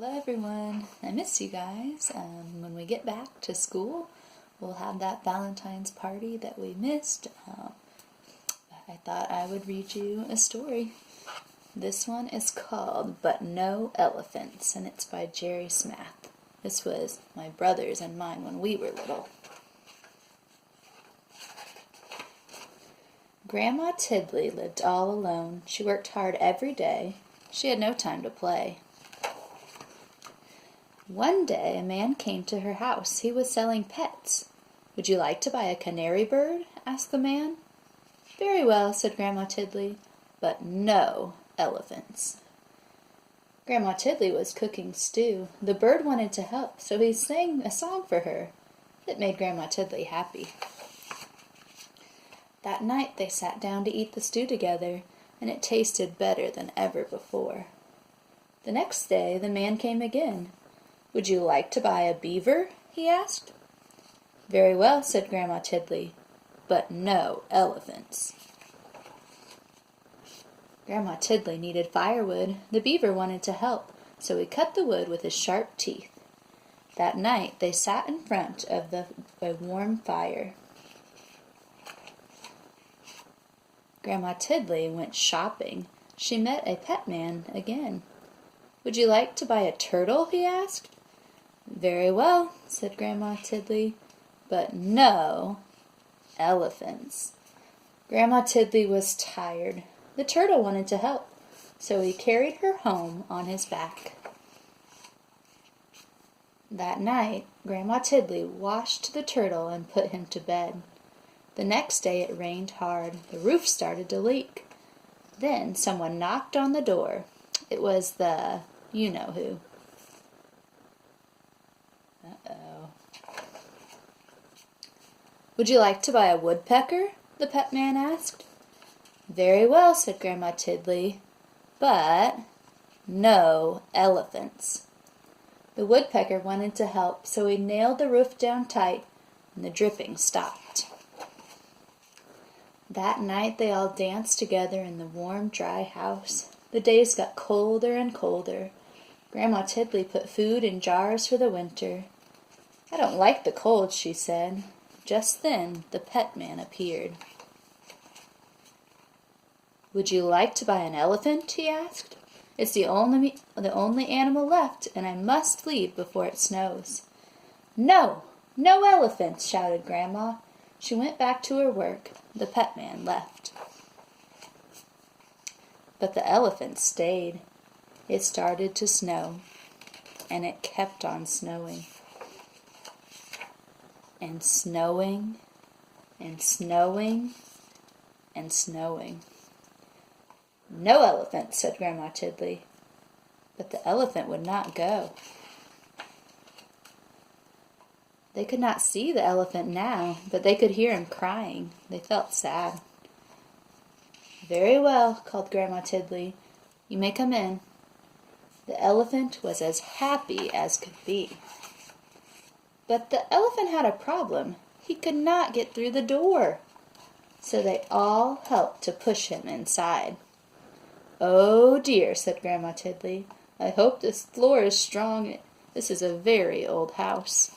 Hello everyone, I miss you guys. When we get back to school, we'll have that Valentine's party that we missed. I thought I would read you a story. This one is called But No Elephants, and it's by Jerry Smath. This was my brother's and mine when we were little. Grandma Tiddly lived all alone. She worked hard every day. She had no time to play. One day a man came to her house. He was selling pets. "Would you like to buy a canary bird?" asked the man. "Very well," said Grandma Tiddly, "but no elephants." Grandma Tiddly was cooking stew. The bird wanted to help, so he sang a song for her. It made Grandma Tiddly happy. That night they sat down to eat the stew together, and it tasted better than ever before. The next day the man came again. "Would you like to buy a beaver?" he asked. "Very well," said Grandma Tiddly, "but no elephants." Grandma Tiddly needed firewood. The beaver wanted to help, so he cut the wood with his sharp teeth. That night they sat in front of a warm fire. Grandma Tiddly went shopping. She met a pet man again. "Would you like to buy a turtle?" he asked. "Very well," said Grandma Tiddly, "but no elephants." Grandma Tiddly was tired. The turtle wanted to help, so he carried her home on his back. That night, Grandma Tiddly washed the turtle and put him to bed. The next day it rained hard. The roof started to leak. Then someone knocked on the door. It was the you-know-who. Uh-oh. "Would you like to buy a woodpecker?" the pet man asked. "Very well," said Grandma Tiddly, "but no elephants." The woodpecker wanted to help, so he nailed the roof down tight, and the dripping stopped. That night they all danced together in the warm, dry house. The days got colder and colder. Grandma Tiddly put food in jars for the winter. "I don't like the cold," she said. Just then the pet man appeared. "Would you like to buy an elephant?" he asked. "It's the only animal left, and I must leave before it snows." "No, no elephants!" shouted Grandma. She went back to her work. The pet man left. But the elephant stayed. It started to snow, and it kept on snowing. And snowing, and snowing, and snowing. "No elephant," said Grandma Tiddly. But the elephant would not go. They could not see the elephant now, but they could hear him crying. They felt sad. "Very well," called Grandma Tiddly. "You may come in." The elephant was as happy as could be. But the elephant had a problem. He could not get through the door. So they all helped to push him inside. "Oh dear," said Grandma Tiddly. "I hope this floor is strong. This is a very old house."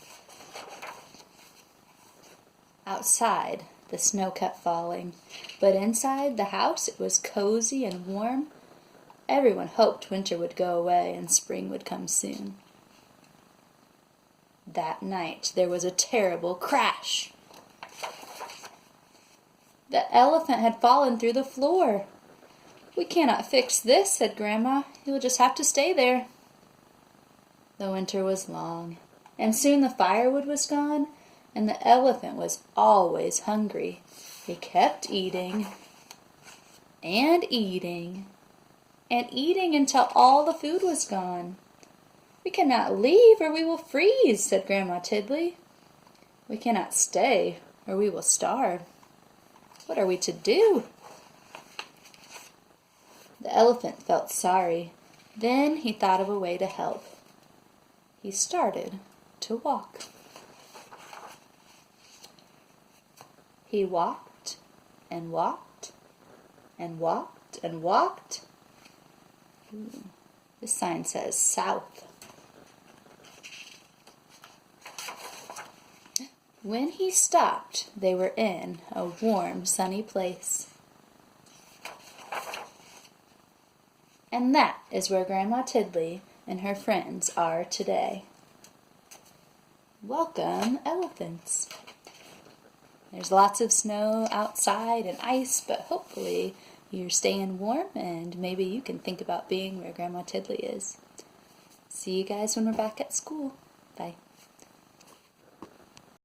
Outside, the snow kept falling, but inside the house it was cozy and warm. Everyone hoped winter would go away and spring would come soon. That night there was a terrible crash. The elephant had fallen through the floor. "We cannot fix this," said Grandma. "You'll just have to stay there." The winter was long, and soon the firewood was gone, and the elephant was always hungry. He kept eating and eating and eating until all the food was gone. "We cannot leave or we will freeze," said Grandma Tiddly. "We cannot stay or we will starve. What are we to do?" The elephant felt sorry. Then he thought of a way to help. He started to walk. He walked and walked and walked and walked. This sign says south. When he stopped, they were in a warm, sunny place. And that is where Grandma Tiddly and her friends are today. Welcome, elephants. There's lots of snow outside and ice, but hopefully you're staying warm and maybe you can think about being where Grandma Tiddly is. See you guys when we're back at school. Bye.